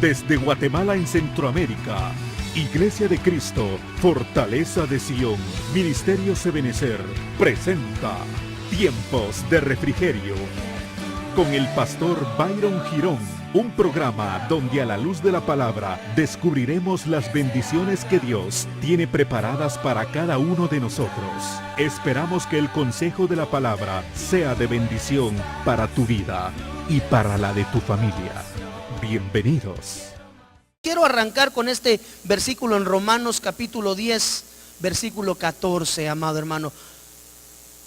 Desde Guatemala en Centroamérica, Iglesia de Cristo, Fortaleza de Sion, Ministerio Ebenecer, presenta Tiempos de Refrigerio, con el pastor Byron Girón, un programa donde a la luz de la palabra descubriremos las bendiciones que Dios tiene preparadas para cada uno de nosotros. Esperamos que el consejo de la palabra sea de bendición para tu vida y para la de tu familia. Bienvenidos. Quiero arrancar con este versículo en Romanos capítulo 10, versículo 14, amado hermano.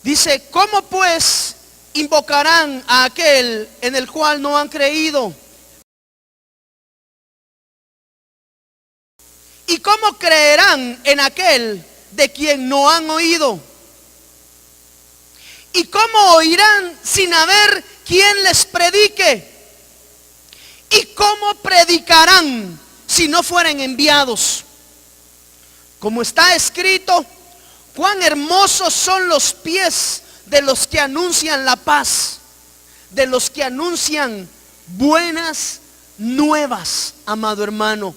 Dice, ¿cómo pues invocarán a aquel en el cual no han creído? ¿Y cómo creerán en aquel de quien no han oído? ¿Y cómo oirán sin haber quien les predique? ¿Y cómo predicarán si no fueren enviados? Como está escrito, cuán hermosos son los pies de los que anuncian la paz, de los que anuncian buenas nuevas, amado hermano.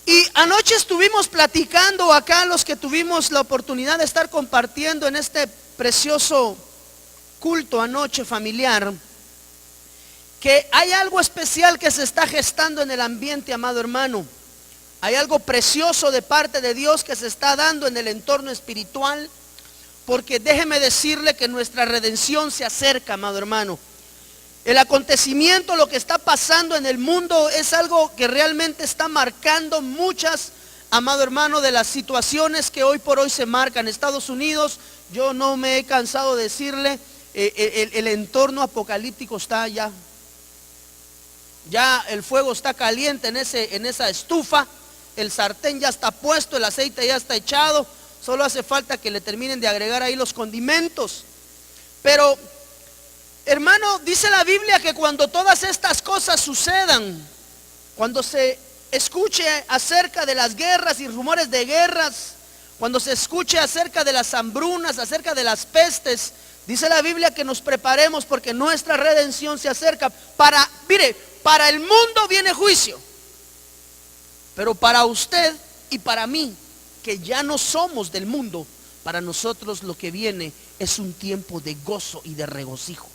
Y anoche estuvimos platicando acá, los que tuvimos la oportunidad de estar compartiendo en este precioso culto anoche familiar, que hay algo especial que se está gestando en el ambiente, amado hermano. Hay algo precioso de parte de Dios que se está dando en el entorno espiritual, porque déjeme decirle que nuestra redención se acerca, amado hermano. El acontecimiento, lo que está pasando en el mundo es algo que realmente está marcando muchas, amado hermano, de las situaciones que hoy por hoy se marcan. Estados Unidos, yo no me he cansado de decirle, el entorno apocalíptico está ya el fuego está caliente en esa estufa, el sartén ya está puesto, el aceite ya está echado, solo hace falta que le terminen de agregar ahí los condimentos. Pero hermano, dice la Biblia que cuando todas estas cosas sucedan, cuando se escuche acerca de las guerras y rumores de guerras, cuando se escuche acerca de las hambrunas, acerca de las pestes, dice la Biblia que nos preparemos porque nuestra redención se acerca. Para el mundo viene juicio, pero para usted y para mí, que ya no somos del mundo, para nosotros lo que viene es un tiempo de gozo y de regocijo,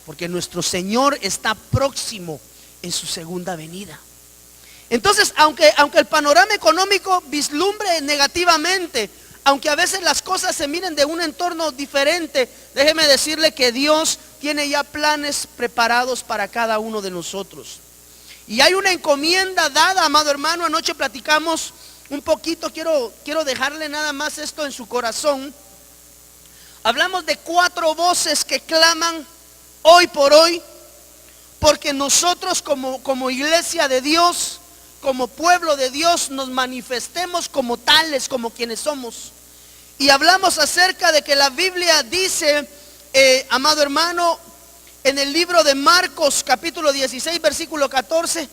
porque nuestro Señor está próximo en su segunda venida. Entonces, aunque el panorama económico vislumbre negativamente, aunque a veces las cosas se miren de un entorno diferente, déjeme decirle que Dios tiene ya planes preparados para cada uno de nosotros. Y hay una encomienda dada, amado hermano. Anoche platicamos un poquito, quiero dejarle nada más esto en su corazón. Hablamos de 4 voces que claman hoy por hoy, porque nosotros como iglesia de Dios, como pueblo de Dios, nos manifestemos como tales, como quienes somos. Y hablamos acerca de que la Biblia dice, amado hermano, en el libro de Marcos capítulo 16 versículo 14,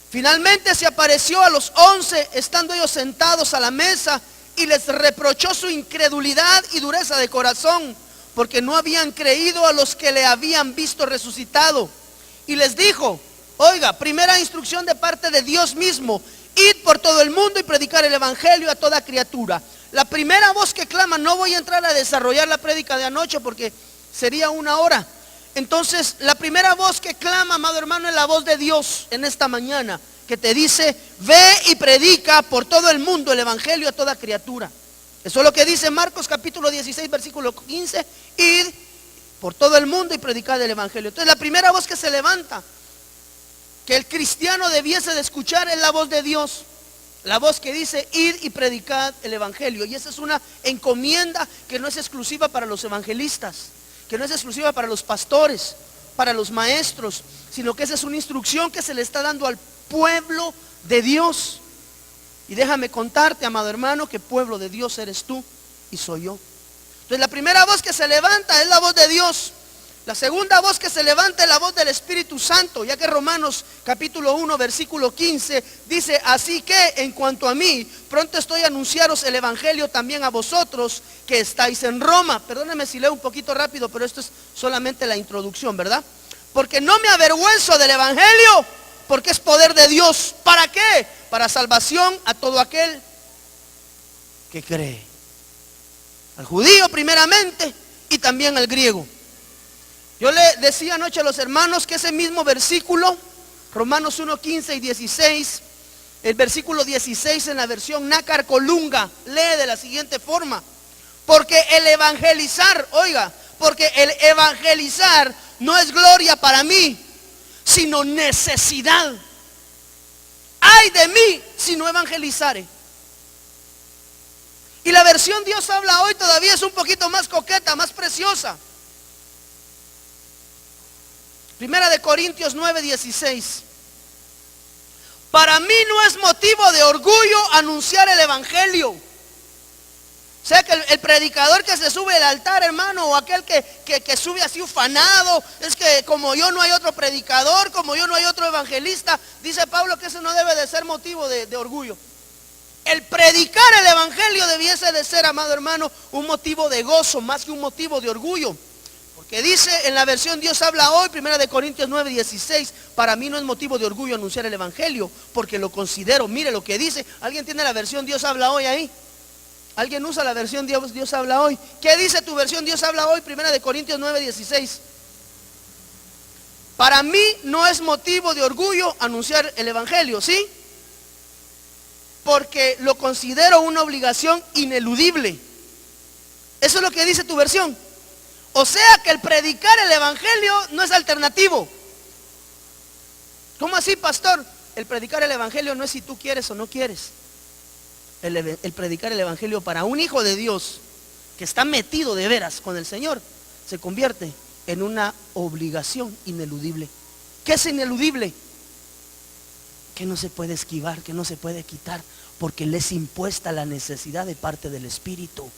finalmente se apareció a los 11 estando ellos sentados a la mesa y les reprochó su incredulidad y dureza de corazón, porque no habían creído a los que le habían visto resucitado. Y les dijo, oiga, primera instrucción de parte de Dios mismo: id por todo el mundo y predicar el evangelio a toda criatura. La primera voz que clama, no voy a entrar a desarrollar la prédica de anoche porque sería 1 hora. Entonces, la primera voz que clama, amado hermano, es la voz de Dios en esta mañana, que te dice, ve y predica por todo el mundo el evangelio a toda criatura. Eso es lo que dice Marcos capítulo 16 versículo 15, id por todo el mundo y predicad el evangelio. Entonces, la primera voz que se levanta, que el cristiano debiese de escuchar, es la voz de Dios. La voz que dice, id y predicad el evangelio. Y esa es una encomienda que no es exclusiva para los evangelistas, que no es exclusiva para los pastores, para los maestros, sino que esa es una instrucción que se le está dando al pueblo de Dios. Y déjame contarte, amado hermano, que pueblo de Dios eres tú y soy yo. Entonces, la primera voz que se levanta es la voz de Dios. La segunda voz que se levanta es la voz del Espíritu Santo, ya que Romanos capítulo 1 versículo 15 dice, así que en cuanto a mí, pronto estoy a anunciaros el evangelio también a vosotros que estáis en Roma. Perdónenme si leo un poquito rápido, pero esto es solamente la introducción, ¿verdad? Porque no me avergüenzo del evangelio, porque es poder de Dios. ¿Para qué? Para salvación a todo aquel que cree. Al judío primeramente y también al griego. Yo le decía anoche a los hermanos que ese mismo versículo, Romanos 1, 15 y 16, el versículo 16 en la versión Nácar Colunga, lee de la siguiente forma: porque el evangelizar, oiga, porque el evangelizar no es gloria para mí, sino necesidad. Ay de mí si no evangelizare. Y la versión Dios habla hoy todavía es un poquito más coqueta, más preciosa. Primera de Corintios 9, 16. Para mí no es motivo de orgullo anunciar el evangelio. O sea que el predicador que se sube al altar, hermano, o aquel que sube así ufanado, es que como yo no hay otro predicador, como yo no hay otro evangelista, dice Pablo que eso no debe de ser motivo de orgullo. El predicar el evangelio debiese de ser, amado hermano, un motivo de gozo más que un motivo de orgullo. Porque dice en la versión Dios habla hoy, Primera de Corintios 9, 16, para mí no es motivo de orgullo anunciar el evangelio, porque lo considero, mire lo que dice. ¿Alguien tiene la versión Dios habla hoy ahí? ¿Alguien usa la versión Dios habla hoy? ¿Qué dice tu versión Dios habla hoy? Primera de Corintios 9, 16. Para mí no es motivo de orgullo anunciar el evangelio, ¿sí? Porque lo considero una obligación ineludible. Eso es lo que dice tu versión. O sea que el predicar el evangelio no es alternativo. ¿Cómo así, pastor? El predicar el evangelio no es si tú quieres o no quieres. El predicar el evangelio para un hijo de Dios que está metido de veras con el Señor se convierte en una obligación ineludible. ¿Qué es ineludible? Que no se puede esquivar, que no se puede quitar, porque le es impuesta la necesidad de parte del Espíritu.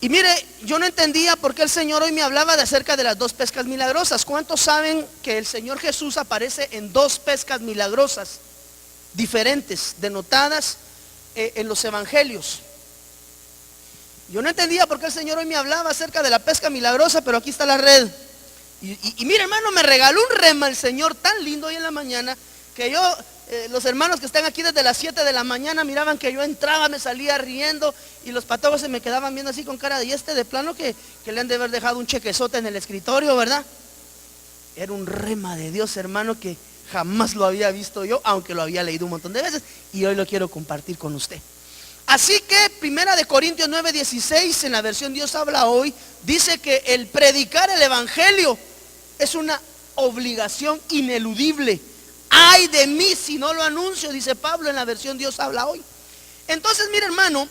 Y mire, yo no entendía por qué el Señor hoy me hablaba de acerca de las 2 pescas milagrosas. ¿Cuántos saben que el Señor Jesús aparece en 2 pescas milagrosas diferentes, denotadas en los evangelios? Yo no entendía por qué el Señor hoy me hablaba acerca de la pesca milagrosa, pero aquí está la red. Y mire, hermano, me regaló un rema el Señor tan lindo hoy en la mañana, que yo, los hermanos que están aquí desde las 7 de la mañana miraban que yo entraba, me salía riendo, y los patojos se me quedaban viendo así con cara de, y de plano que le han de haber dejado un chequezote en el escritorio, ¿verdad? Era un rema de Dios, hermano, que jamás lo había visto yo, aunque lo había leído un montón de veces, y hoy lo quiero compartir con usted. Así que Primera de Corintios 9, 16, en la versión Dios habla hoy, dice que el predicar el evangelio es una obligación ineludible. Ay de mí si no lo anuncio, dice Pablo en la versión Dios habla hoy. Entonces, mire, hermano,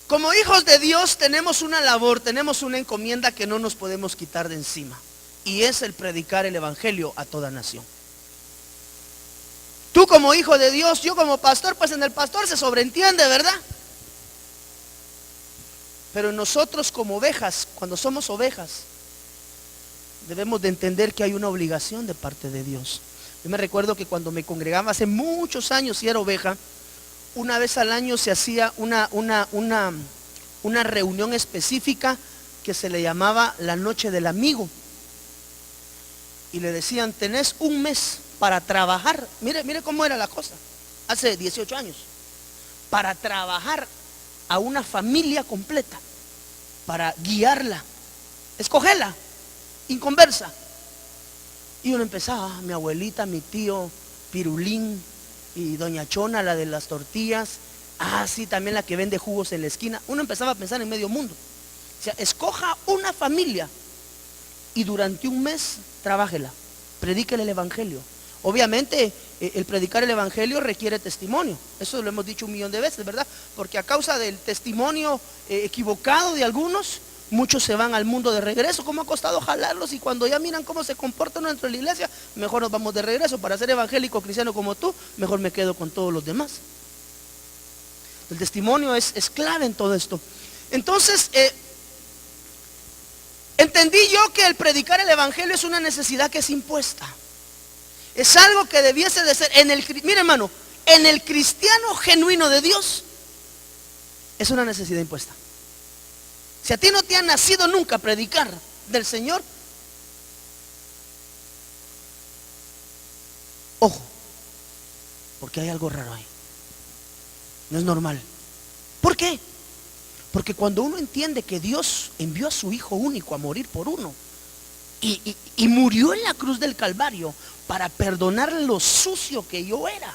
como hijos de Dios tenemos una labor, tenemos una encomienda que no nos podemos quitar de encima, y es el predicar el evangelio a toda nación. Tú como hijo de Dios, yo como pastor, pues en el pastor se sobreentiende, ¿verdad? Pero nosotros como ovejas, cuando somos ovejas, debemos de entender que hay una obligación de parte de Dios. Yo me recuerdo que cuando me congregaba hace muchos años y era oveja, una vez al año se hacía una reunión específica que se le llamaba la noche del amigo. Y le decían, tenés un mes para trabajar. Mire cómo era la cosa, hace 18 años. Para trabajar a una familia completa, para guiarla, escogerla, inconversa. Y uno empezaba, mi abuelita, mi tío Pirulín y doña Chona, la de las tortillas, sí, también la que vende jugos en la esquina. Uno empezaba a pensar en medio mundo. O sea, escoja una familia y durante un mes trabájela, predíquele el evangelio. Obviamente el predicar el evangelio requiere testimonio. Eso lo hemos dicho 1.000.000 de veces, ¿verdad? Porque a causa del testimonio equivocado de algunos, muchos se van al mundo de regreso. ¿Cómo ha costado jalarlos? Y cuando ya miran cómo se comportan dentro de la iglesia, mejor nos vamos de regreso. Para ser evangélico cristiano como tú, mejor me quedo con todos los demás. El testimonio es clave en todo esto. Entonces, entendí yo que el predicar el evangelio es una necesidad que es impuesta. Es algo que debiese de ser mire, hermano, en el cristiano genuino de Dios es una necesidad impuesta. Si a ti no te ha nacido nunca predicar, del Señor. Ojo, porque hay algo raro ahí. No es normal. ¿Por qué? Porque cuando uno entiende que Dios envió a su Hijo único a morir por uno y murió en la cruz del Calvario para perdonar lo sucio que yo era,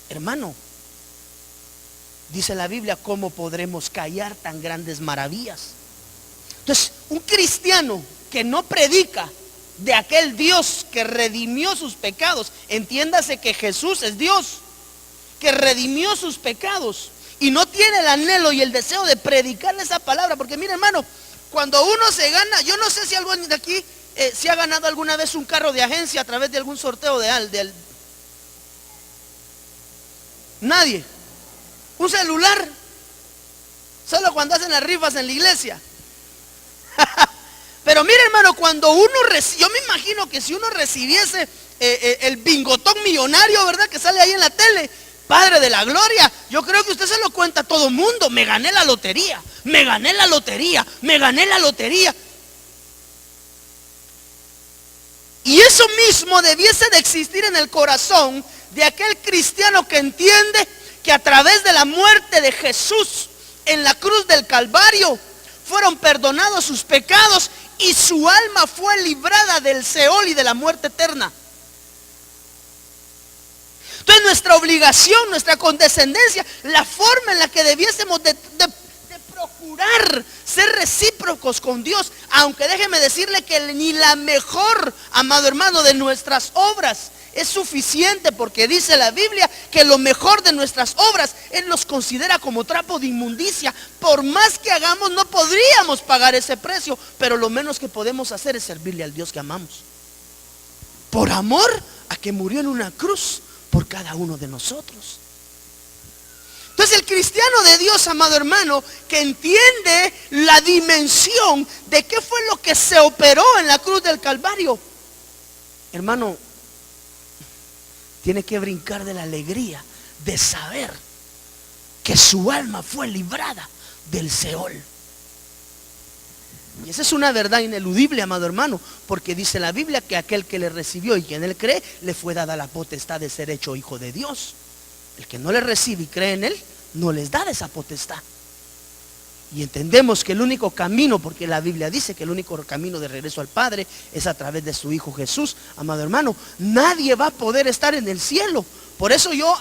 hermano, dice la Biblia, ¿cómo podremos callar tan grandes maravillas? Entonces, un cristiano que no predica de aquel Dios que redimió sus pecados, entiéndase que Jesús es Dios, que redimió sus pecados, y no tiene el anhelo y el deseo de predicarle esa palabra. Porque mire, hermano, cuando uno se gana, yo no sé si alguien de aquí se ha ganado alguna vez un carro de agencia a través de algún sorteo nadie. Un celular, solo cuando hacen las rifas en la iglesia. Pero mire, hermano, cuando uno yo me imagino que si uno recibiese el bingotón millonario, ¿verdad?, que sale ahí en la tele, Padre de la gloria, yo creo que usted se lo cuenta a todo el mundo: me gané la lotería, me gané la lotería, me gané la lotería. Y eso mismo debiese de existir en el corazón de aquel cristiano que entiende que a través de la muerte de Jesús en la cruz del Calvario fueron perdonados sus pecados y su alma fue librada del Seol y de la muerte eterna. Entonces nuestra obligación, nuestra condescendencia, la forma en la que debiésemos de procurar ser recíprocos con Dios, aunque déjeme decirle que ni la mejor, amado hermano, de nuestras obras es suficiente, porque dice la Biblia que lo mejor de nuestras obras Él los considera como trapo de inmundicia. Por más que hagamos, no podríamos pagar ese precio, pero lo menos que podemos hacer es servirle al Dios que amamos, por amor a que murió en una cruz por cada uno de nosotros. Entonces el cristiano de Dios, amado hermano, que entiende la dimensión de qué fue lo que se operó en la cruz del Calvario, hermano, tiene que brincar de la alegría de saber que su alma fue librada del Seol. Y esa es una verdad ineludible, amado hermano, porque dice la Biblia que aquel que le recibió y quien él cree, le fue dada la potestad de ser hecho hijo de Dios. El que no le recibe y cree en él, no les da esa potestad. Y entendemos que el único camino, porque la Biblia dice que el único camino de regreso al Padre es a través de su Hijo Jesús, amado hermano. Nadie va a poder estar en el cielo. Por eso yo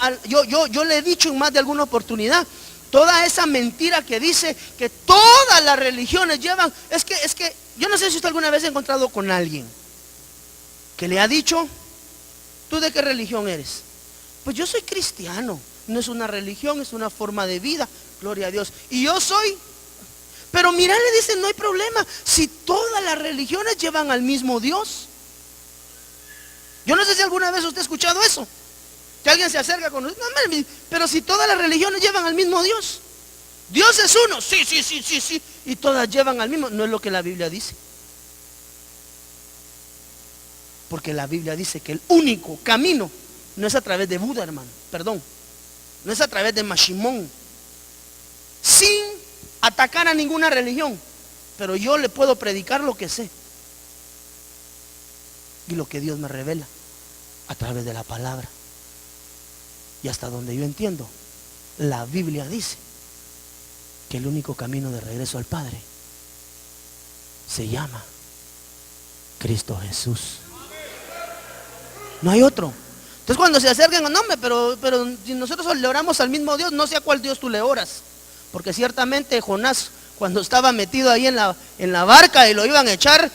le he dicho en más de alguna oportunidad, toda esa mentira que dice que todas las religiones llevan, es que yo no sé si usted alguna vez ha encontrado con alguien que le ha dicho: ¿tú de qué religión eres? Pues yo soy cristiano. No es una religión, es una forma de vida, gloria a Dios. Y yo soy, pero mira, le dicen, no hay problema, si todas las religiones llevan al mismo Dios. Yo no sé si alguna vez usted ha escuchado eso, que alguien se acerca con usted: no, pero si todas las religiones llevan al mismo Dios, Dios es uno, sí, y todas llevan al mismo. No es lo que la Biblia dice, porque la Biblia dice que el único camino no es a través de Buda, hermano, perdón, no es a través de Mashimón, sin atacar a ninguna religión, pero yo le puedo predicar lo que sé y lo que Dios me revela a través de la palabra. Y hasta donde yo entiendo, la Biblia dice que el único camino de regreso al Padre se llama Cristo Jesús. No hay otro. Entonces cuando se acercan, no, pero si nosotros le oramos al mismo Dios, no sé a cuál Dios tú le oras. Porque ciertamente Jonás, cuando estaba metido ahí en la barca y lo iban a echar,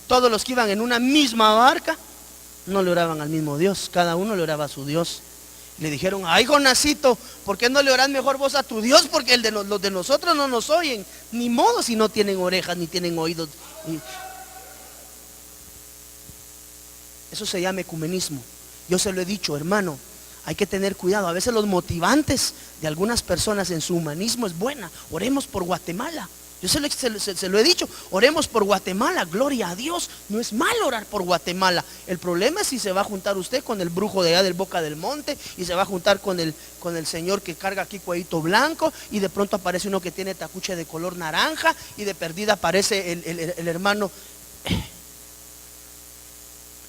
todos los que iban en una misma barca no le oraban al mismo Dios, cada uno le oraba a su Dios. Le dijeron: ay, Jonásito, ¿por qué no le orás mejor vos a tu Dios? Porque los de nosotros no nos oyen, ni modo si no tienen orejas ni tienen oídos. Eso se llama ecumenismo. Yo se lo he dicho, hermano, hay que tener cuidado. A veces los motivantes de algunas personas en su humanismo es buena. Oremos por Guatemala, Yo se lo he dicho, oremos por Guatemala, gloria a Dios. No es malo orar por Guatemala. El problema es si se va a juntar usted con el brujo de allá del Boca del Monte, y se va a juntar con el señor que carga aquí cuellito blanco, y de pronto aparece uno que tiene tacuche de color naranja, y de perdida aparece el hermano.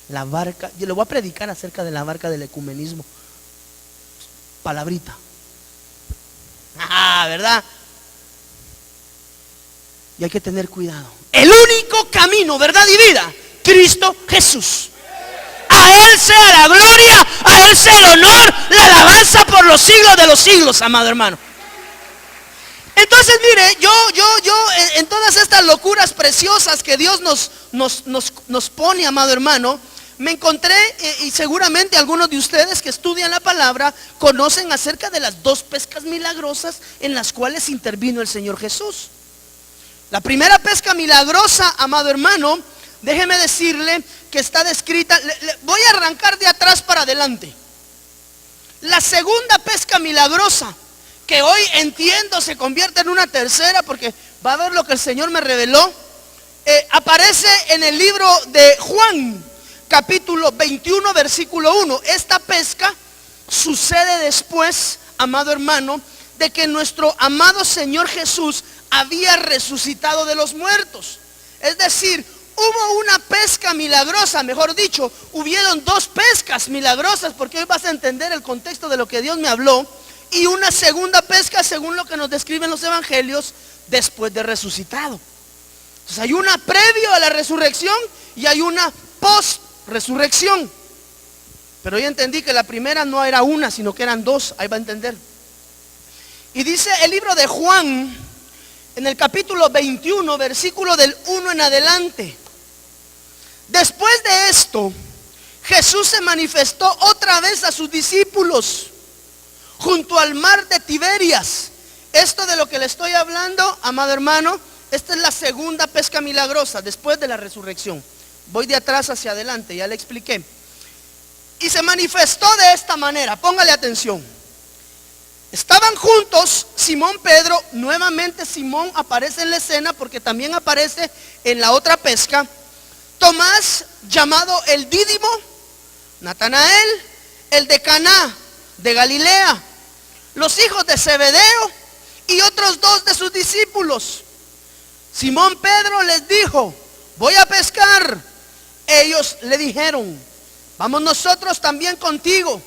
La barca, yo le voy a predicar acerca de la barca del ecumenismo. Palabrita. ¿Verdad? Y hay que tener cuidado. El único camino, verdad y vida, Cristo Jesús. A Él sea la gloria, a Él sea el honor, la alabanza por los siglos de los siglos, amado hermano. Entonces mire, yo en todas estas locuras preciosas que Dios nos pone, amado hermano, me encontré, y seguramente algunos de ustedes que estudian la palabra conocen acerca de las 2 pescas milagrosas en las cuales intervino el Señor Jesús. La primera pesca milagrosa, amado hermano, déjeme decirle que está descrita, voy a arrancar de atrás para adelante. La segunda pesca milagrosa, que hoy entiendo se convierte en una tercera, porque va a ver lo que el Señor me reveló, aparece en el libro de Juan, capítulo 21, versículo 1. Esta pesca sucede después, amado hermano, de que nuestro amado Señor Jesús había resucitado de los muertos. Es decir, hubo una pesca milagrosa, mejor dicho, hubieron 2 pescas milagrosas, porque hoy vas a entender el contexto de lo que Dios me habló, y una segunda pesca según lo que nos describen los evangelios después de resucitado. Entonces hay una previo a la resurrección y hay una post resurrección. Pero yo entendí que la primera no era una, sino que eran 2, ahí va a entender. Y dice el libro de Juan, en el capítulo 21, versículo del 1 en adelante: después de esto, Jesús se manifestó otra vez a sus discípulos junto al mar de Tiberias. Esto de lo que le estoy hablando, amado hermano, esta es la segunda pesca milagrosa después de la resurrección. Voy de atrás hacia adelante, ya le expliqué. Y se manifestó de esta manera, póngale atención. Estaban juntos Simón Pedro, nuevamente Simón aparece en la escena porque también aparece en la otra pesca. Tomás, llamado el Dídimo, Natanael, el de Caná de Galilea, los hijos de Zebedeo y otros 2 de sus discípulos. Simón Pedro les dijo: voy a pescar. Ellos le dijeron: vamos nosotros también contigo.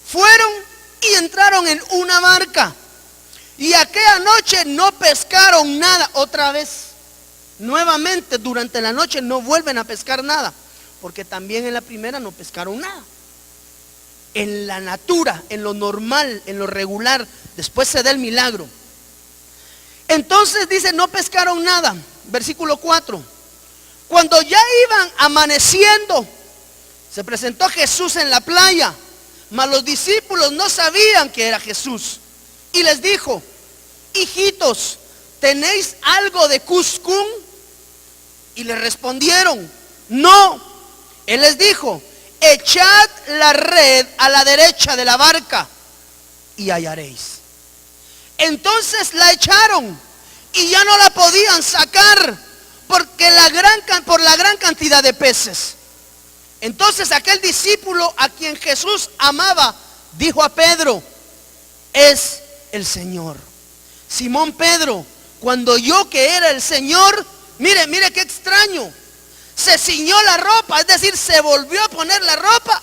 Fueron y entraron en una barca, y aquella noche no pescaron nada. Otra vez, nuevamente durante la noche no vuelven a pescar nada, porque también en la primera no pescaron nada. En la natura, en lo normal, en lo regular, después se da el milagro. Entonces dice, no pescaron nada. Versículo 4. Cuando ya iban amaneciendo, se presentó Jesús en la playa, mas los discípulos no sabían que era Jesús. Y les dijo: hijitos, ¿tenéis algo de cuscún? Y le respondieron: no. Él les dijo: echad la red a la derecha de la barca y hallaréis. Entonces la echaron y ya no la podían sacar por la gran cantidad de peces. Entonces aquel discípulo a quien Jesús amaba dijo a Pedro: es el Señor. Simón Pedro, cuando oyó que era el Señor, mire qué extraño, se ciñó la ropa, es decir, se volvió a poner la ropa,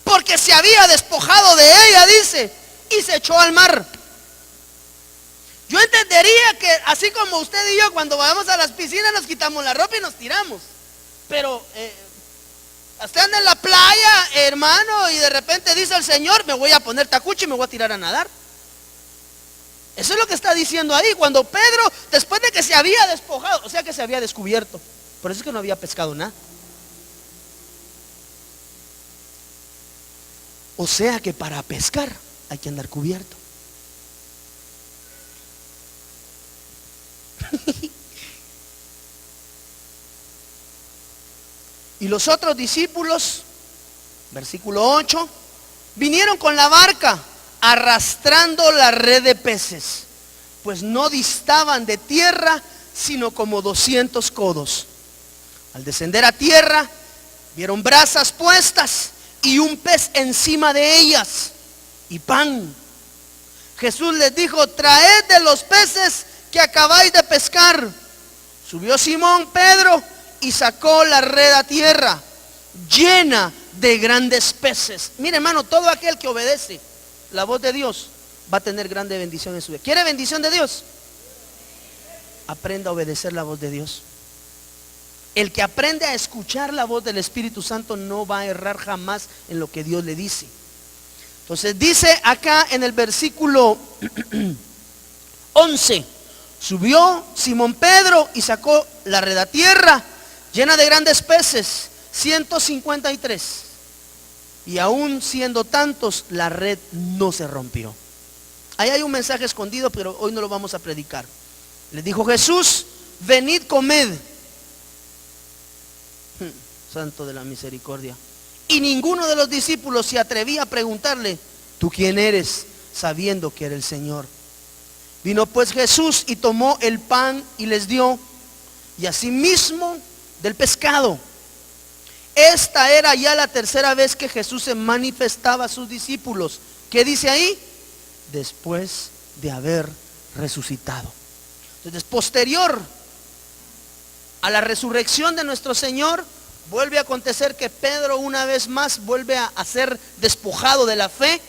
porque se había despojado de ella, dice, y se echó al mar. Yo entendería que así como usted y yo cuando vamos a las piscinas nos quitamos la ropa y nos tiramos, pero usted anda en la playa, hermano, y de repente dice el Señor: me voy a poner tacuche y me voy a tirar a nadar. Eso es lo que está diciendo ahí. Cuando Pedro, después de que se había despojado, o sea que se había descubierto, por eso es que no había pescado nada. O sea que para pescar hay que andar cubierto. Y los otros discípulos, versículo 8, vinieron con la barca arrastrando la red de peces, pues no distaban de tierra sino como 200 codos. Al descender a tierra, vieron brasas puestas y un pez encima de ellas y pan. Jesús les dijo: traed de los peces que acabáis de pescar. Subió Simón Pedro y sacó la red a tierra, llena de grandes peces. Mire, hermano, todo aquel que obedece la voz de Dios va a tener grande bendición en su vida. ¿Quiere bendición de Dios? Aprenda a obedecer la voz de Dios. El que aprende a escuchar la voz del Espíritu Santo no va a errar jamás en lo que Dios le dice. Entonces dice acá en el versículo 11: subió Simón Pedro y sacó la red a tierra, llena de grandes peces, 153. Y aún siendo tantos, la red no se rompió. Ahí hay un mensaje escondido, pero hoy no lo vamos a predicar. Le dijo Jesús: venid, comed. Santo de la misericordia. Y ninguno de los discípulos se atrevía a preguntarle: ¿tú quién eres?, sabiendo que era el Señor. Vino pues Jesús y tomó el pan y les dio, y asimismo del pescado. Esta era ya la tercera vez que Jesús se manifestaba a sus discípulos. ¿Qué dice ahí? Después de haber resucitado. Entonces, posterior a la resurrección de nuestro Señor, vuelve a acontecer que Pedro una vez más vuelve a ser despojado de la fe.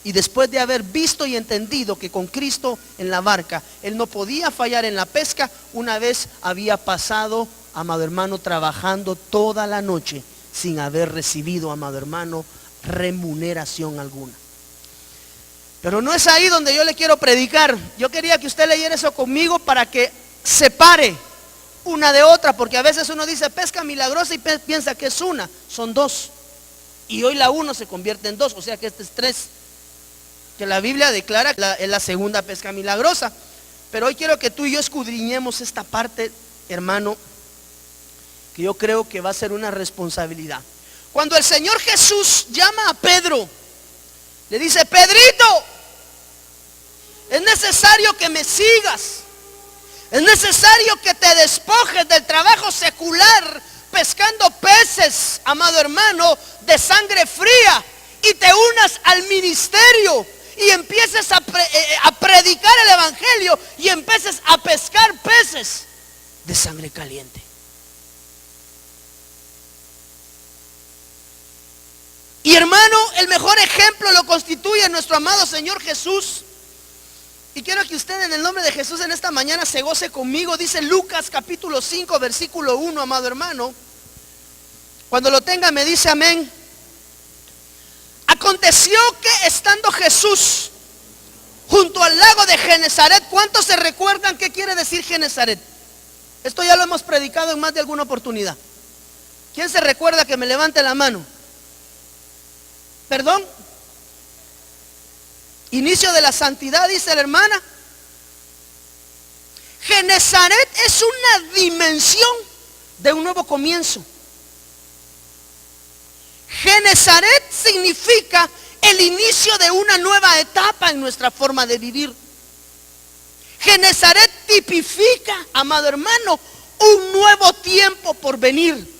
Y después de haber visto y entendido que con Cristo en la barca él no podía fallar en la pesca, una vez había pasado, amado hermano, trabajando toda la noche sin haber recibido, amado hermano, remuneración alguna. Pero no es ahí donde yo le quiero predicar. Yo quería que usted leyera eso conmigo para que separe una de otra, porque a veces uno dice pesca milagrosa y piensa que es una, son dos. Y hoy la uno se convierte en dos, o sea que este es tres. Que la Biblia declara que es la segunda pesca milagrosa. Pero hoy quiero que tú y yo escudriñemos esta parte, hermano, que yo creo que va a ser una responsabilidad. Cuando el Señor Jesús llama a Pedro, le dice: Pedrito, es necesario que me sigas. Es necesario que te despojes del trabajo secular pescando peces, amado hermano, de sangre fría, y te unas al ministerio y empieces a predicar el evangelio y empieces a pescar peces de sangre caliente. Y hermano, el mejor ejemplo lo constituye nuestro amado Señor Jesús. Y quiero que usted, en el nombre de Jesús, en esta mañana se goce conmigo. Dice Lucas capítulo 5 versículo 1, amado hermano. Cuando lo tenga me dice amén. Aconteció que estando Jesús junto al lago de Genesaret, ¿cuántos se recuerdan qué quiere decir Genesaret? Esto ya lo hemos predicado en más de alguna oportunidad. ¿Quién se recuerda? Que me levante la mano. ¿Perdón? Inicio de la santidad, dice la hermana. Genesaret es una dimensión de un nuevo comienzo. Genesaret significa el inicio de una nueva etapa en nuestra forma de vivir. Genesaret tipifica, amado hermano, un nuevo tiempo por venir.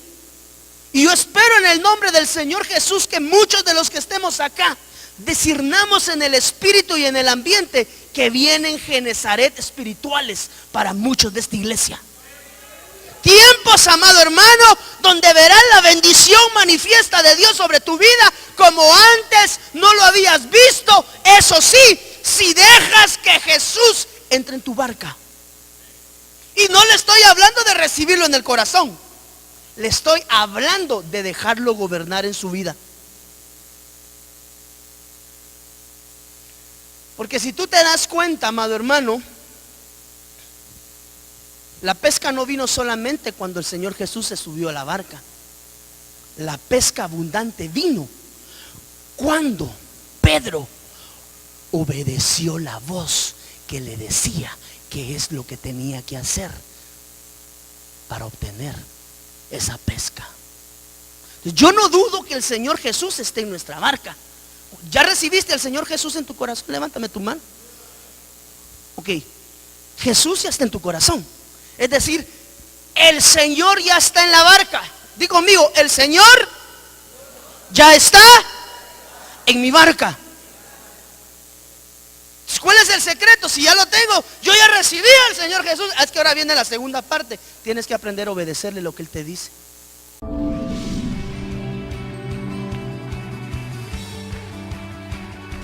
Y yo espero en el nombre del Señor Jesús que muchos de los que estemos acá discernamos en el espíritu y en el ambiente que vienen Genesaret espirituales para muchos de esta iglesia. Tiempos, amado hermano, donde verás la bendición manifiesta de Dios sobre tu vida como antes no lo habías visto. Eso sí, si dejas que Jesús entre en tu barca. Y no le estoy hablando de recibirlo en el corazón, le estoy hablando de dejarlo gobernar en su vida. Porque si tú te das cuenta, amado hermano, la pesca no vino solamente cuando el Señor Jesús se subió a la barca. La pesca abundante vino cuando Pedro obedeció la voz que le decía qué es lo que tenía que hacer para obtener esa pesca. Yo no dudo que el Señor Jesús esté en nuestra barca. ¿Ya recibiste al Señor Jesús en tu corazón? Levántame tu mano. Ok. Jesús ya está en tu corazón. Es decir, el Señor ya está en la barca. Di conmigo, el Señor ya está en mi barca. ¿Cuál es el secreto? Si ya lo tengo, yo ya recibí al Señor Jesús. Es que ahora viene la segunda parte. Tienes que aprender a obedecerle lo que Él te dice.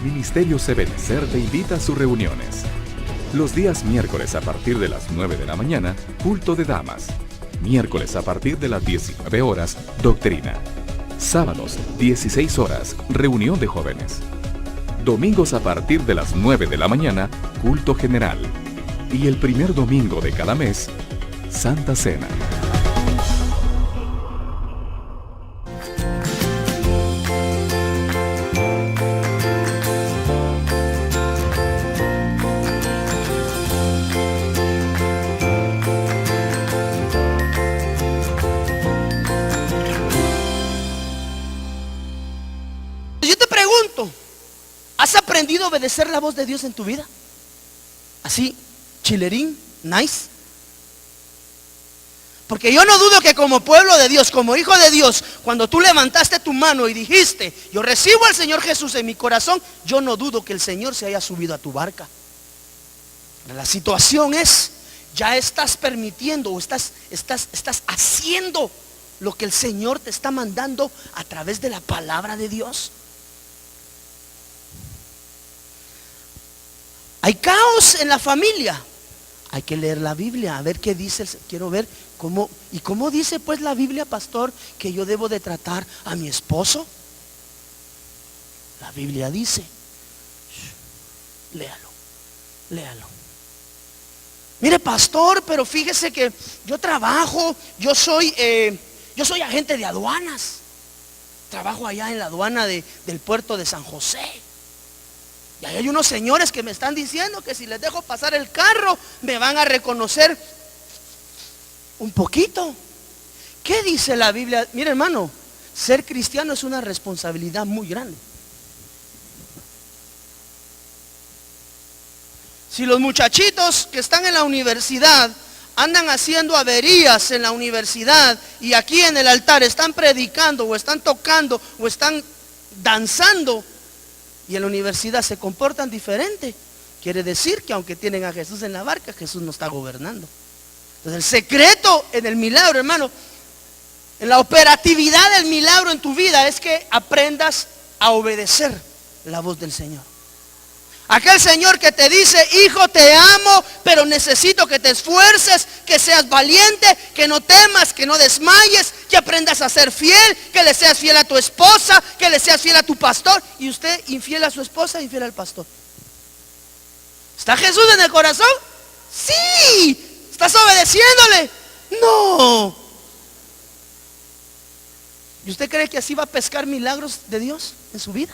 Ministerios Ebenecer te invita a sus reuniones. Los días miércoles a partir de las 9 de la mañana, culto de damas. Miércoles a partir de las 19 horas, doctrina. Sábados, 16 horas, reunión de jóvenes. Domingos a partir de las 9 de la mañana, culto general. Y el primer domingo de cada mes, Santa Cena. Yo te pregunto, ¿has aprendido a obedecer la voz de Dios en tu vida? Así, chilerín, nice. Porque yo no dudo que como pueblo de Dios, como hijo de Dios, cuando tú levantaste tu mano y dijiste, yo recibo al Señor Jesús en mi corazón, yo no dudo que el Señor se haya subido a tu barca. La situación es, ya estás permitiendo o estás haciendo lo que el Señor te está mandando a través de la palabra de Dios. Hay caos en la familia. Hay que leer la Biblia, a ver qué dice. Quiero ver cómo dice pues la Biblia, pastor, que yo debo de tratar a mi esposo. La Biblia dice, léalo. Mire, pastor, pero fíjese que yo trabajo, yo soy agente de aduanas. Trabajo allá en la aduana del puerto de San José. Y ahí hay unos señores que me están diciendo que si les dejo pasar el carro, me van a reconocer un poquito. ¿Qué dice la Biblia? Mire, hermano, ser cristiano es una responsabilidad muy grande. Si los muchachitos que están en la universidad andan haciendo averías en la universidad y aquí en el altar están predicando o están tocando o están danzando, y en la universidad se comportan diferente, quiere decir que aunque tienen a Jesús en la barca, Jesús no está gobernando. Entonces el secreto en el milagro, hermano, en la operatividad del milagro en tu vida es que aprendas a obedecer la voz del Señor. Aquel Señor que te dice, hijo, te amo, pero necesito que te esfuerces, que seas valiente, que no temas, que no desmayes, que aprendas a ser fiel, que le seas fiel a tu esposa, que le seas fiel a tu pastor. Y usted infiel a su esposa, infiel al pastor. ¿Está Jesús en el corazón? Sí. ¿Estás obedeciéndole? No. ¿Y usted cree que así va a pescar milagros de Dios en su vida?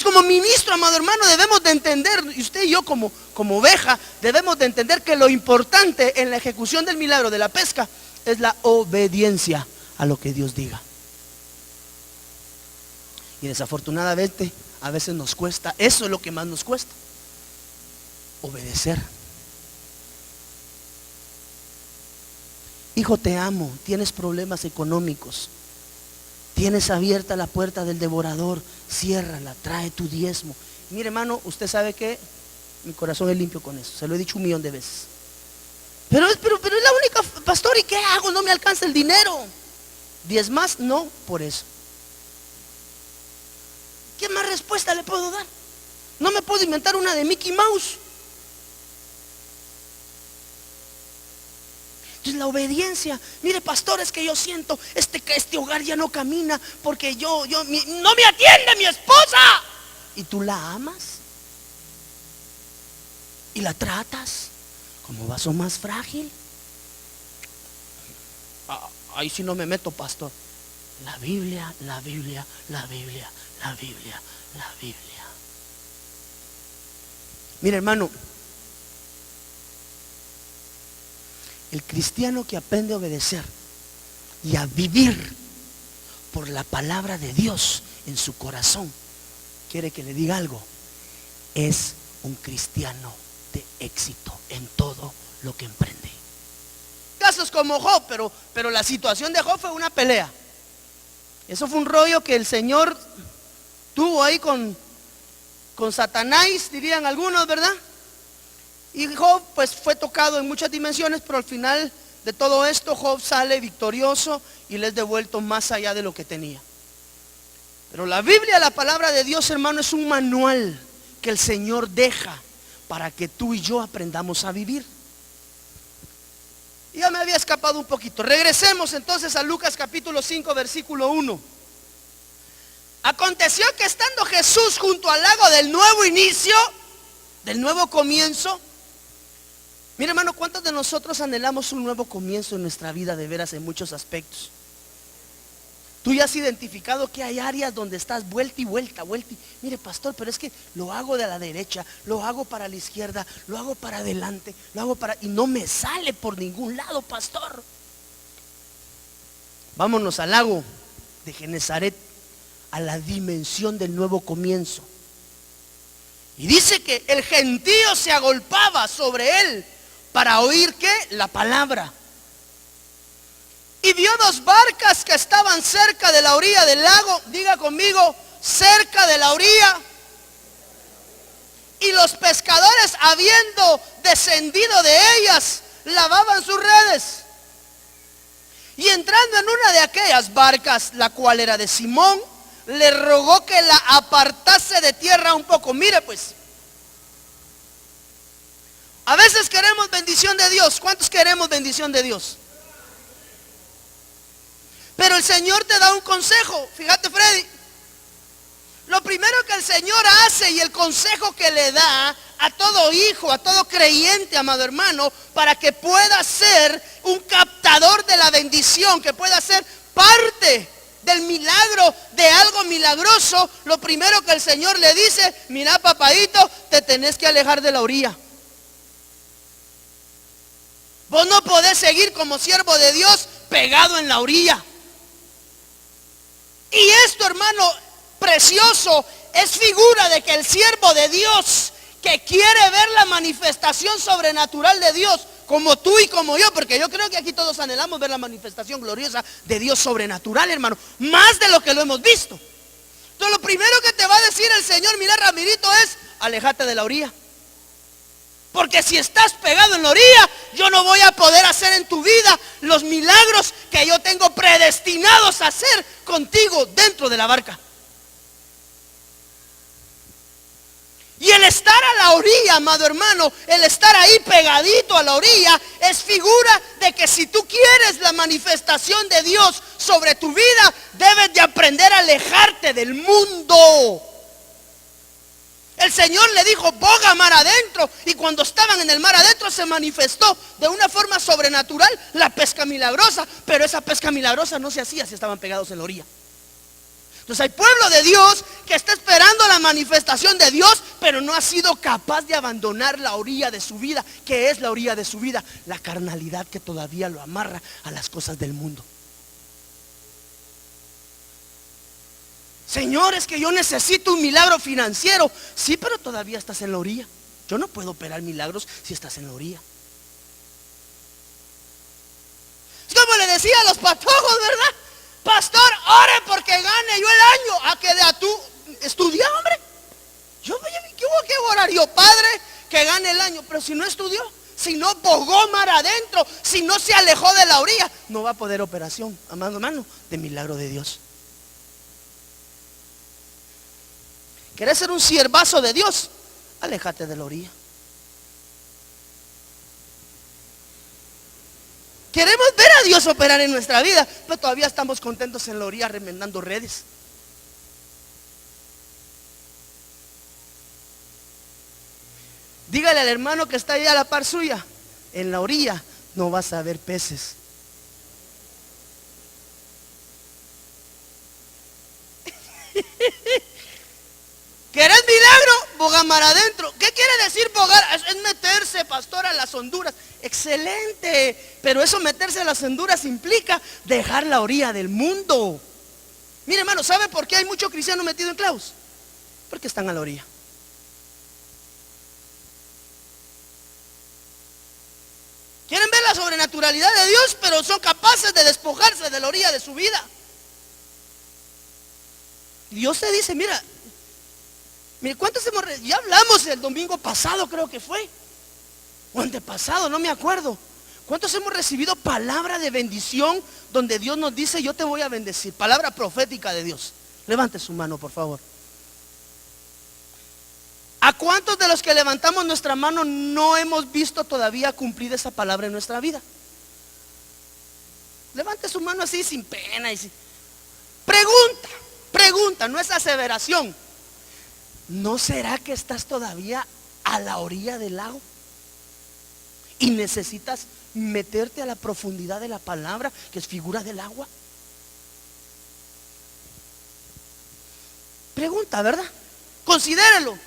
Como ministro, amado hermano, debemos de entender, y usted y yo como oveja, debemos de entender que lo importante en la ejecución del milagro de la pesca es la obediencia a lo que Dios diga. Y desafortunadamente a veces nos cuesta, eso es lo que más nos cuesta, obedecer. Hijo, te amo, tienes problemas económicos, tienes abierta la puerta del devorador, ciérrala, trae tu diezmo. Mire, hermano, usted sabe que mi corazón es limpio con eso, se lo he dicho 1,000,000 de veces. Pero es la única, pastor, ¿y qué hago? No me alcanza el dinero. ¿Diezmas? No, por eso. ¿Qué más respuesta le puedo dar? No me puedo inventar una de Mickey Mouse. Entonces la obediencia, mire, pastor, es que yo siento que este hogar ya no camina porque no me atiende mi esposa. Y tú la amas y la tratas como vaso más frágil. Ahí sí no me meto, pastor. La Biblia. Mire, hermano, el cristiano que aprende a obedecer y a vivir por la palabra de Dios en su corazón, quiere que le diga algo, es un cristiano de éxito en todo lo que emprende. Casos como Job, pero la situación de Job fue una pelea. Eso fue un rollo que el Señor tuvo ahí con Satanás, dirían algunos, ¿verdad? Y Job pues fue tocado en muchas dimensiones, pero al final de todo esto Job sale victorioso y le es devuelto más allá de lo que tenía. Pero la Biblia, la palabra de Dios, hermano, es un manual que el Señor deja para que tú y yo aprendamos a vivir. Ya me había escapado un poquito. Regresemos entonces a Lucas capítulo 5, versículo 1. Aconteció que estando Jesús junto al lago del nuevo inicio, del nuevo comienzo. Mira, hermano, ¿cuántos de nosotros anhelamos un nuevo comienzo en nuestra vida de veras en muchos aspectos? Tú ya has identificado que hay áreas donde estás vuelta y vuelta. Mire, pastor, pero es que lo hago de la derecha, lo hago para la izquierda, lo hago para adelante, y no me sale por ningún lado, pastor. Vámonos al lago de Genezaret, a la dimensión del nuevo comienzo. Y dice que el gentío se agolpaba sobre él para oír ¿qué? La palabra. Y vio dos barcas que estaban cerca de la orilla del lago. Diga conmigo, cerca de la orilla. Y los pescadores, habiendo descendido de ellas, lavaban sus redes. Y entrando en una de aquellas barcas, la cual era de Simón, le rogó que la apartase de tierra un poco. Mire pues, a veces queremos bendición de Dios. ¿Cuántos queremos bendición de Dios? Pero el Señor te da un consejo. Fíjate, Freddy, lo primero que el Señor hace y el consejo que le da a todo hijo, a todo creyente, amado hermano, para que pueda ser un captador de la bendición, que pueda ser parte del milagro, de algo milagroso, lo primero que el Señor le dice: mira, papadito, te tenés que alejar de la orilla. Vos no podés seguir como siervo de Dios pegado en la orilla. Y esto, hermano, precioso, es figura de que el siervo de Dios que quiere ver la manifestación sobrenatural de Dios, como tú y como yo, porque yo creo que aquí todos anhelamos ver la manifestación gloriosa de Dios sobrenatural, hermano, más de lo que lo hemos visto. Entonces lo primero que te va a decir el Señor, mira, Ramirito, es: aléjate de la orilla. Porque si estás pegado en la orilla, yo no voy a poder hacer en tu vida los milagros que yo tengo predestinados a hacer contigo dentro de la barca. Y el estar a la orilla, amado hermano, el estar ahí pegadito a la orilla, es figura de que si tú quieres la manifestación de Dios sobre tu vida, debes de aprender a alejarte del mundo. El Señor le dijo: boga mar adentro. Y cuando estaban en el mar adentro se manifestó de una forma sobrenatural la pesca milagrosa. Pero esa pesca milagrosa no se hacía si estaban pegados en la orilla. Entonces hay pueblo de Dios que está esperando la manifestación de Dios, pero no ha sido capaz de abandonar la orilla de su vida. ¿Qué es la orilla de su vida? La carnalidad que todavía lo amarra a las cosas del mundo. Señor, es que yo necesito un milagro financiero. Sí, pero todavía estás en la orilla. Yo no puedo operar milagros si estás en la orilla. Es como le decía a los patojos, ¿verdad? Pastor, ore porque gane yo el año. ¿A qué de a tú? Estudia, hombre. ¿Qué hubo que orar yo, Padre, que gane el año? Pero si no estudió, si no bogó mar adentro, si no se alejó de la orilla, no va a poder operación, amado hermano, de milagro de Dios. ¿Querés ser un siervazo de Dios? Aléjate de la orilla. Queremos ver a Dios operar en nuestra vida, pero todavía estamos contentos en la orilla remendando redes. Dígale al hermano que está ahí a la par suya: en la orilla no vas a ver peces. ¿Querés milagro? Boga mar adentro. ¿Qué quiere decir bogar? Es meterse, pastor, a las honduras. Excelente. Pero eso, meterse a las honduras, implica dejar la orilla del mundo. Mire, hermano, ¿sabe por qué hay muchos cristianos metidos en clavos? Porque están a la orilla. Quieren ver la sobrenaturalidad de Dios, pero son capaces de despojarse de la orilla de su vida. Dios te dice, mira, ¿cuántos ya hablamos el domingo pasado, creo que fue? O antepasado, no me acuerdo. ¿Cuántos hemos recibido palabra de bendición donde Dios nos dice, yo te voy a bendecir? Palabra profética de Dios. Levante su mano, por favor. ¿A cuántos de los que levantamos nuestra mano no hemos visto todavía cumplir esa palabra en nuestra vida? Levante su mano así sin pena. Pregunta, no es aseveración. ¿No será que estás todavía a la orilla del lago? Y necesitas meterte a la profundidad de la palabra, que es figura del agua. Pregunta, ¿verdad? Considérelo.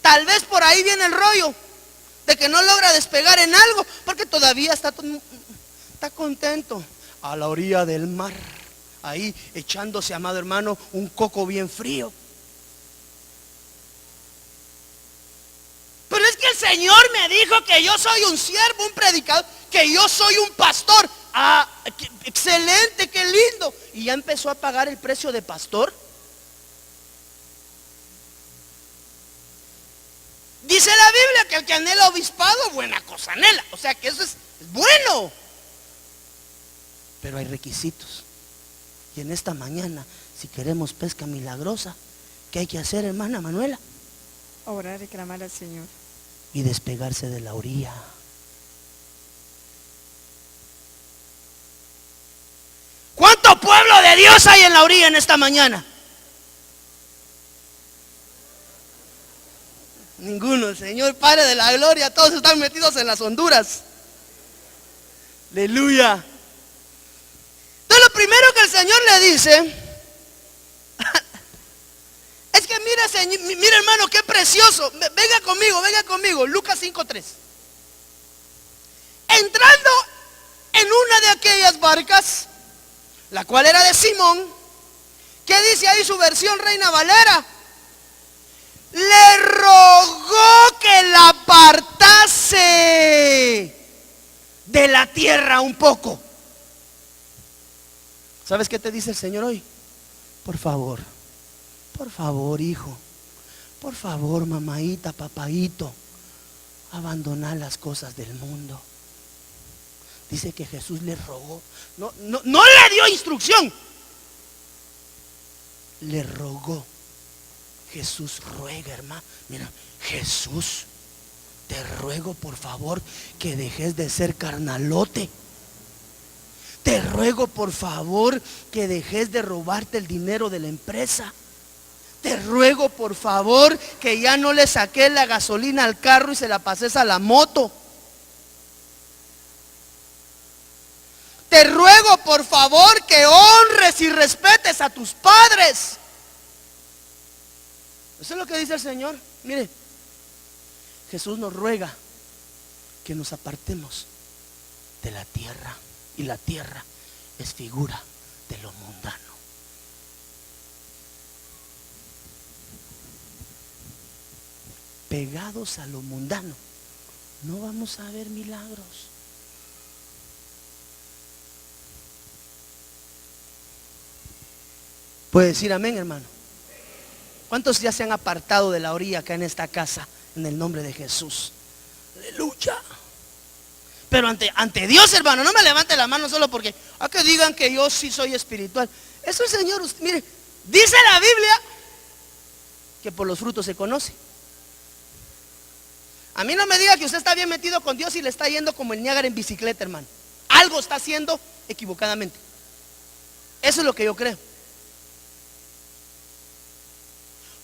Tal vez por ahí viene el rollo de que no logra despegar en algo, porque todavía está contento a la orilla del mar, ahí echándose, amado hermano, un coco bien frío. Pero es que el Señor me dijo que yo soy un siervo, un predicador, que yo soy un pastor. Ah, excelente, qué lindo. Y ya empezó a pagar el precio de pastor. Dice la Biblia que el que anhela obispado, buena cosa anhela. O sea que eso es bueno. Pero hay requisitos. Y en esta mañana, si queremos pesca milagrosa, ¿qué hay que hacer, hermana Manuela? Orar y clamar al Señor. Y despegarse de la orilla. ¿Cuánto pueblo de Dios hay en la orilla en esta mañana? Ninguno, Señor Padre de la gloria. Todos están metidos en las honduras. Aleluya. Entonces lo primero que el Señor le dice es que mira hermano, qué precioso. Venga conmigo. Lucas 5:3. Entrando en una de aquellas barcas, la cual era de Simón, ¿qué dice ahí su versión Reina Valera? Le rogó que la apartase de la tierra un poco. ¿Sabes qué te dice el Señor hoy? Por favor, hijo, por favor, mamaita, papaito, abandonar las cosas del mundo. Dice que Jesús le rogó, no le dio instrucción, le rogó. Jesús ruega, hermano. Mira, Jesús, te ruego por favor que dejes de ser carnalote. Te ruego por favor que dejes de robarte el dinero de la empresa. Te ruego por favor que ya no le saques la gasolina al carro y se la pases a la moto. Te ruego por favor que honres y respetes a tus padres. Eso es lo que dice el Señor. Mire, Jesús nos ruega que nos apartemos de la tierra. Y la tierra es figura de lo mundano. Pegados a lo mundano, no vamos a ver milagros. ¿Puede decir amén, hermano? ¿Cuántos ya se han apartado de la orilla acá en esta casa en el nombre de Jesús? Aleluya. Pero ante Dios, hermano, no me levante la mano solo porque a que digan que yo sí soy espiritual. Eso, Señor, mire, dice la Biblia que por los frutos se conoce. A mí no me diga que usted está bien metido con Dios y le está yendo como el Niágara en bicicleta, hermano. Algo está haciendo equivocadamente. Eso es lo que yo creo.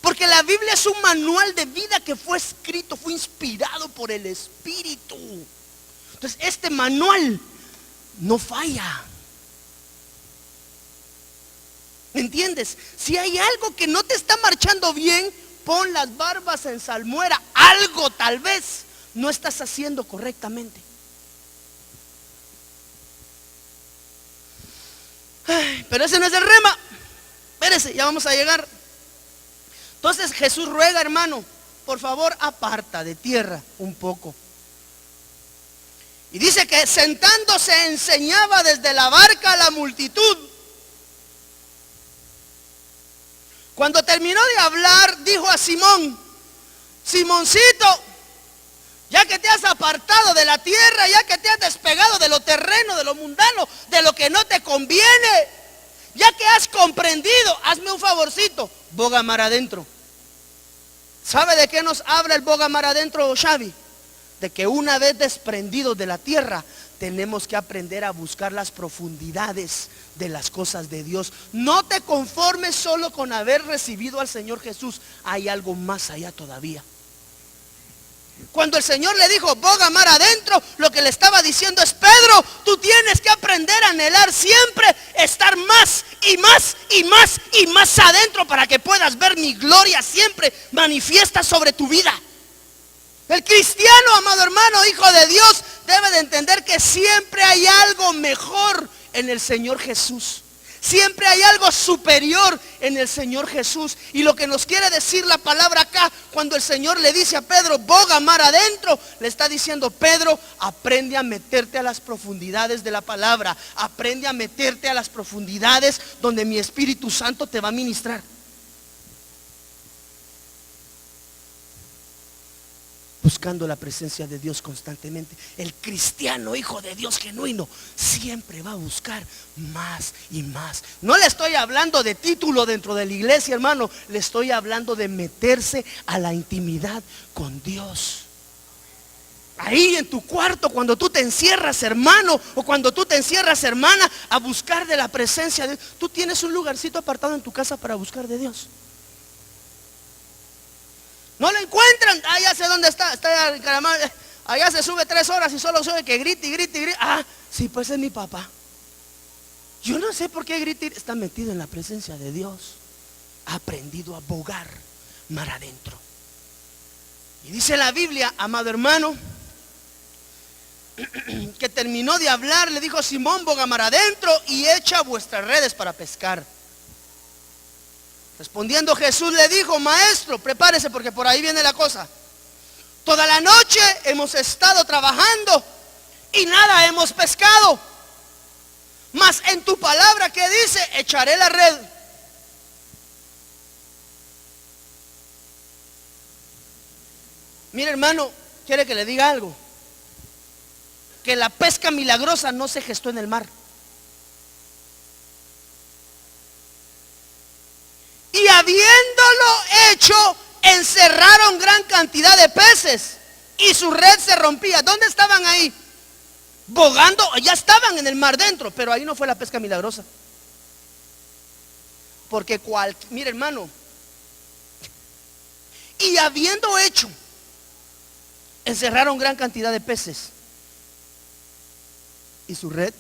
Porque la Biblia es un manual de vida que fue escrito, fue inspirado por el Espíritu. Entonces este manual no falla. ¿Me entiendes? Si hay algo que no te está marchando bien, pon las barbas en salmuera. Algo tal vez no estás haciendo correctamente. Ay, pero ese no es el rema. Espérese, ya vamos a llegar. Entonces Jesús ruega, hermano, por favor aparta de tierra un poco. Y dice que sentándose enseñaba desde la barca a la multitud. Cuando terminó de hablar, dijo a Simón: Simoncito, ya que te has apartado de la tierra, ya que te has despegado de lo terreno, de lo mundano, de lo que no te conviene, ya que has comprendido, hazme un favorcito, boga mar adentro. ¿Sabe de qué nos habla el boga mar adentro, Xavi? De que una vez desprendidos de la tierra, tenemos que aprender a buscar las profundidades de las cosas de Dios. No te conformes solo con haber recibido al Señor Jesús. Hay algo más allá todavía. Cuando el Señor le dijo boga mar adentro, lo que le estaba diciendo es: Pedro, tú tienes que aprender a anhelar siempre estar más y más y más y más adentro, para que puedas ver mi gloria siempre manifiesta sobre tu vida. El cristiano, amado hermano, hijo de Dios, debe de entender que siempre hay algo mejor en el Señor Jesús. Siempre hay algo superior en el Señor Jesús. Y lo que nos quiere decir la palabra acá, cuando el Señor le dice a Pedro, boga mar adentro, le está diciendo: Pedro, aprende a meterte a las profundidades de la palabra. Aprende a meterte a las profundidades donde mi Espíritu Santo te va a ministrar. Buscando la presencia de Dios constantemente. El cristiano, hijo de Dios genuino, siempre va a buscar más y más. No le estoy hablando de título dentro de la iglesia, hermano. Le estoy hablando de meterse a la intimidad con Dios. Ahí en tu cuarto, cuando tú te encierras, hermano, o cuando tú te encierras, hermana, a buscar de la presencia de Dios. Tú tienes un lugarcito apartado en tu casa para buscar de Dios. No lo encuentran, ya sé dónde está en Caramán, allá se sube 3 horas y solo se oye que grite y grite y grite. Ah, sí, pues es mi papá. Yo no sé por qué grita, está metido en la presencia de Dios. Ha aprendido a bogar mar adentro. Y dice la Biblia, amado hermano, que terminó de hablar, le dijo: Simón, boga mar adentro y echa vuestras redes para pescar. Respondiendo Jesús le dijo: Maestro, prepárese porque por ahí viene la cosa. Toda la noche hemos estado trabajando y nada hemos pescado. Mas en tu palabra que dice, echaré la red. Mire, hermano, quiere que le diga algo. Que la pesca milagrosa no se gestó en el mar. Y habiéndolo hecho, encerraron gran cantidad de peces y su red se rompía. ¿Dónde estaban ahí? Bogando, ya estaban en el mar dentro, pero ahí no fue la pesca milagrosa. Porque mire, hermano, y habiendo hecho, encerraron gran cantidad de peces y su red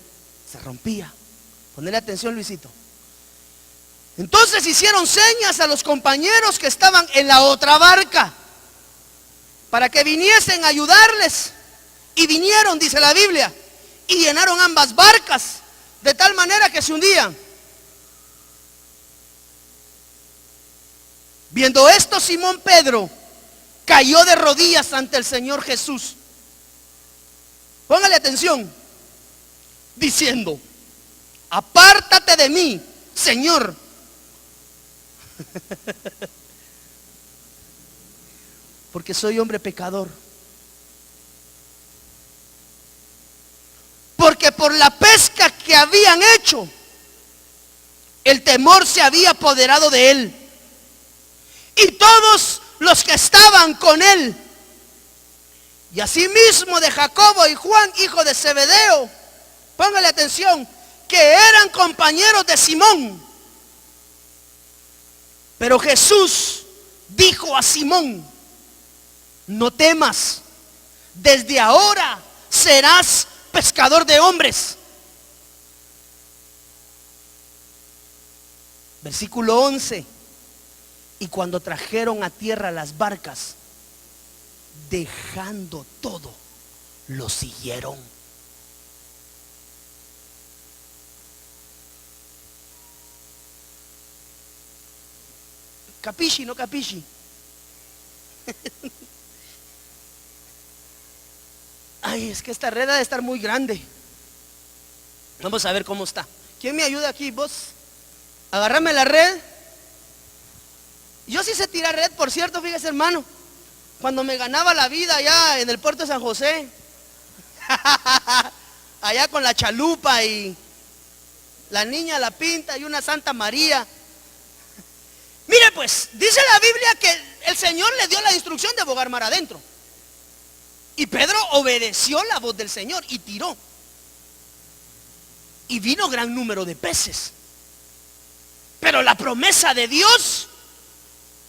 se rompía. Ponle atención, Luisito. Entonces hicieron señas a los compañeros que estaban en la otra barca para que viniesen a ayudarles. Y vinieron, dice la Biblia, y llenaron ambas barcas de tal manera que se hundían. Viendo esto, Simón Pedro cayó de rodillas ante el Señor Jesús. Póngale atención, diciendo: apártate de mí, Señor. Porque soy hombre pecador. Porque por la pesca que habían hecho, el temor se había apoderado de él. Y todos los que estaban con él, y asimismo de Jacobo y Juan, hijo de Zebedeo, póngale atención, que eran compañeros de Simón. Pero Jesús dijo a Simón: no temas, desde ahora serás pescador de hombres. Versículo 11. Y cuando trajeron a tierra las barcas, dejando todo, lo siguieron. Capisci, no capisci. Ay, es que esta red ha de estar muy grande. Vamos a ver cómo está. ¿Quién me ayuda aquí? Vos, agárrame la red. Yo sí sé tirar red, por cierto, fíjese, hermano. Cuando me ganaba la vida allá en el puerto de San José, allá con la chalupa y la niña la pinta y una Santa María. Mire pues, dice la Biblia que el Señor le dio la instrucción de bogar mar adentro. Y Pedro obedeció la voz del Señor y tiró. Y vino gran número de peces. Pero la promesa de Dios,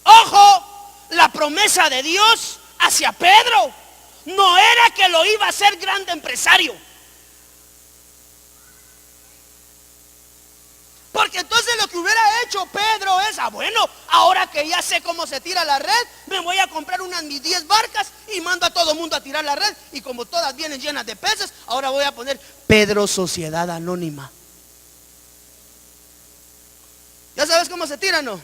ojo, la promesa de Dios hacia Pedro no era que lo iba a hacer grande empresario. Porque entonces lo que hubiera hecho Pedro es, bueno, ahora que ya sé cómo se tira la red, me voy a comprar unas mis 10 barcas y mando a todo mundo a tirar la red. Y como todas vienen llenas de peces, ahora voy a poner Pedro Sociedad Anónima. ¿Ya sabes cómo se tira, no?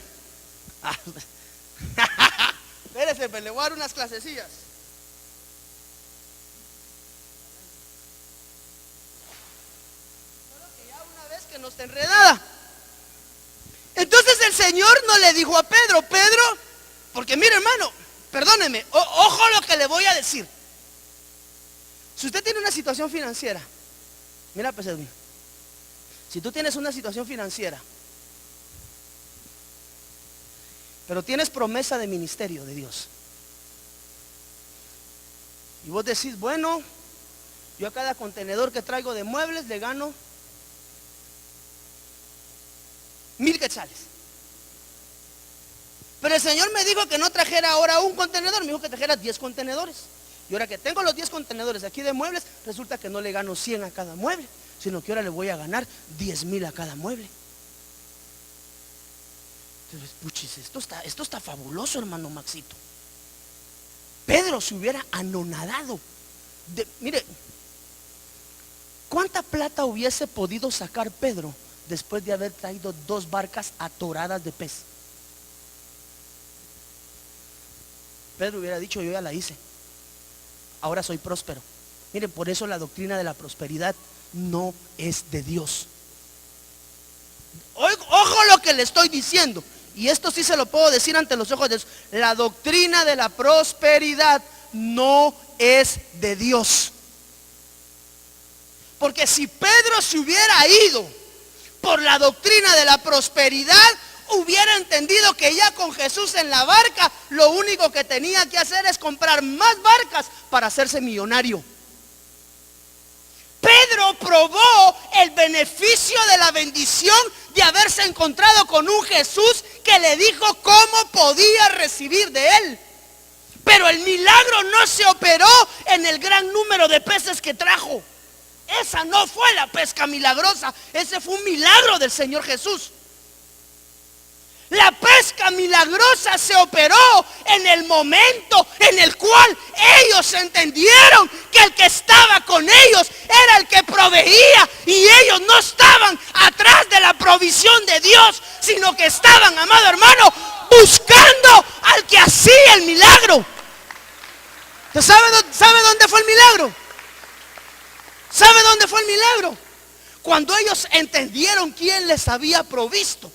Espérese, pues le voy a dar unas clasecillas. Solo que ya una vez que no esté enredada. Entonces el Señor no le dijo a Pedro, porque mire, hermano, perdóneme, ojo lo que le voy a decir. Si usted tiene una situación financiera, mira pues Edwin, si tú tienes una situación financiera, pero tienes promesa de ministerio de Dios, y vos decís, bueno, yo a cada contenedor que traigo de muebles le gano 1000 quetzales. Pero el Señor me dijo que no trajera ahora un contenedor, me dijo que trajera 10 contenedores. Y ahora que tengo los 10 contenedores aquí de muebles, resulta que no le gano 100 a cada mueble, sino que ahora le voy a ganar 10,000 a cada mueble. Entonces, puchis, esto está fabuloso, hermano Maxito. Pedro se hubiera anonadado. Mire, ¿cuánta plata hubiese podido sacar Pedro después de haber traído 2 barcas atoradas de pez? Pedro hubiera dicho, yo ya la hice, ahora soy próspero. Miren, por eso la doctrina de la prosperidad no es de Dios. Ojo lo que le estoy diciendo, y esto sí se lo puedo decir ante los ojos de Dios. La doctrina de la prosperidad no es de Dios. Porque si Pedro se hubiera ido por la doctrina de la prosperidad, hubiera entendido que ya con Jesús en la barca, lo único que tenía que hacer es comprar más barcas para hacerse millonario. Pedro probó el beneficio de la bendición de haberse encontrado con un Jesús que le dijo cómo podía recibir de él. Pero el milagro no se operó en el gran número de peces que trajo. Esa no fue la pesca milagrosa, ese fue un milagro del Señor Jesús. La pesca milagrosa se operó en el momento en el cual ellos entendieron que el que estaba con ellos era el que proveía, y ellos no estaban atrás de la provisión de Dios, sino que estaban, amado hermano, buscando al que hacía el milagro. ¿Usted sabe dónde fue el milagro? ¿Sabe dónde fue el milagro? Cuando ellos entendieron quién les había provisto,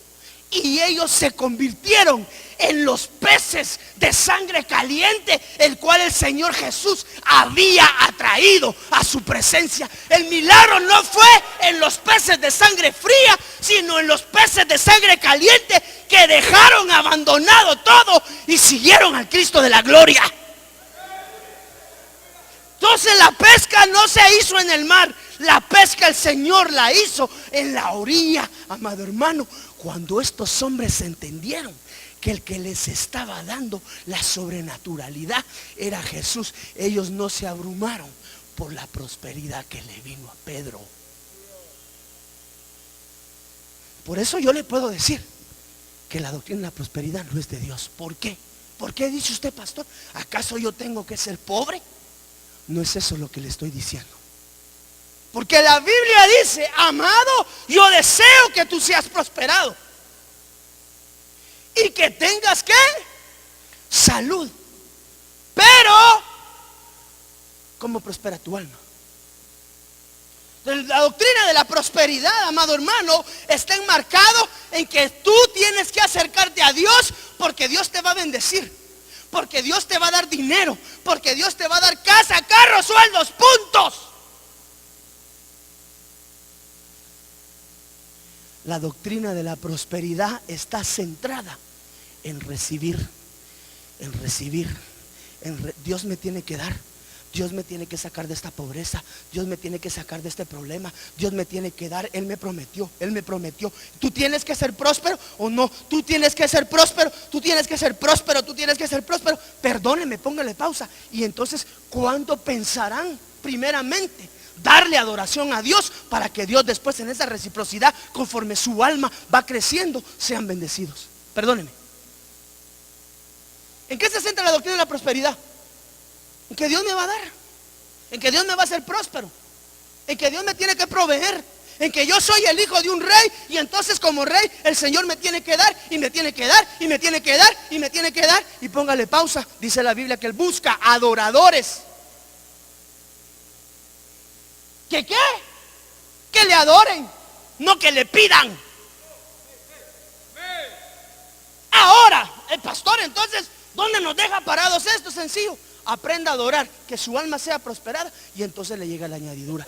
y ellos se convirtieron en los peces de sangre caliente, el cual el Señor Jesús había atraído a su presencia. El milagro no fue en los peces de sangre fría, sino en los peces de sangre caliente, que dejaron abandonado todo y siguieron al Cristo de la gloria. Entonces la pesca no se hizo en el mar, la pesca el Señor la hizo en la orilla, amado hermano. Cuando estos hombres entendieron que el que les estaba dando la sobrenaturalidad era Jesús, ellos no se abrumaron por la prosperidad que le vino a Pedro. Por eso yo le puedo decir que la doctrina de la prosperidad no es de Dios. ¿Por qué? ¿Por qué dice usted, pastor? ¿Acaso yo tengo que ser pobre? No es eso lo que le estoy diciendo. Porque la Biblia dice, amado, yo deseo que tú seas prosperado y que tengas, ¿qué? Salud. Pero ¿Cómo prospera tu alma? La doctrina de la prosperidad, amado hermano, está enmarcado en que tú tienes que acercarte a Dios, porque Dios te va a bendecir, porque Dios te va a dar dinero, porque Dios te va a dar casa, carros, sueldos, puntos. La doctrina de la prosperidad está centrada en recibir, Dios me tiene que dar. Dios me tiene que sacar de esta pobreza. Dios me tiene que sacar de este problema. Dios me tiene que dar. Él me prometió. Tú tienes que ser próspero o no. Tú tienes que ser próspero. Tú tienes que ser próspero. Tú tienes que ser próspero. Perdóneme, póngale pausa. Y entonces, ¿cuándo pensarán primeramente darle adoración a Dios, para que Dios después, en esa reciprocidad, conforme su alma va creciendo, sean bendecidos? Perdóneme. ¿En qué se centra la doctrina de la prosperidad? En que Dios me va a dar, en que Dios me va a hacer próspero, en que Dios me tiene que proveer, en que yo soy el hijo de un rey, y entonces como rey el Señor me tiene que dar, y me tiene que dar, y me tiene que dar, y me tiene que dar. Y póngale pausa. Dice la Biblia que Él busca adoradores que le adoren, no que le pidan. Ahora el pastor, entonces, ¿dónde nos deja parados esto? Sencillo: aprenda a adorar, que su alma sea prosperada, y entonces le llega la añadidura.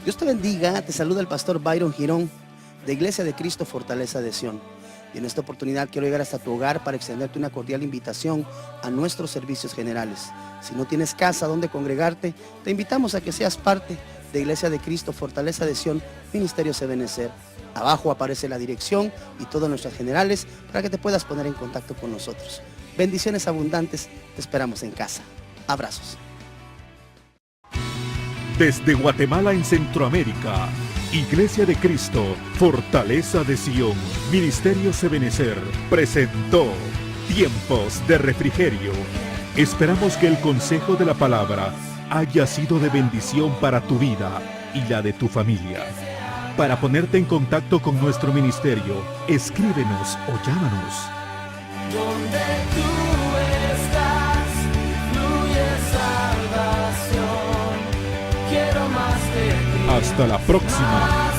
Dios te bendiga. Te saluda el pastor Byron Girón, de Iglesia de Cristo, Fortaleza de Sion. Y en esta oportunidad quiero llegar hasta tu hogar para extenderte una cordial invitación a nuestros servicios generales. Si no tienes casa donde congregarte, te invitamos a que seas parte de Iglesia de Cristo, Fortaleza de Sion, Ministerio Ebenecer. Abajo aparece la dirección y todos nuestros generales para que te puedas poner en contacto con nosotros. Bendiciones abundantes, te esperamos en casa. Abrazos. Desde Guatemala en Centroamérica, Iglesia de Cristo, Fortaleza de Sion, Ministerio Ebenecer, presentó Tiempos de Refrigerio. Esperamos que el consejo de la palabra haya sido de bendición para tu vida y la de tu familia. Para ponerte en contacto con nuestro ministerio, escríbenos o llámanos. Donde tú estás, fluye salvación. Quiero más de ti. Hasta la próxima.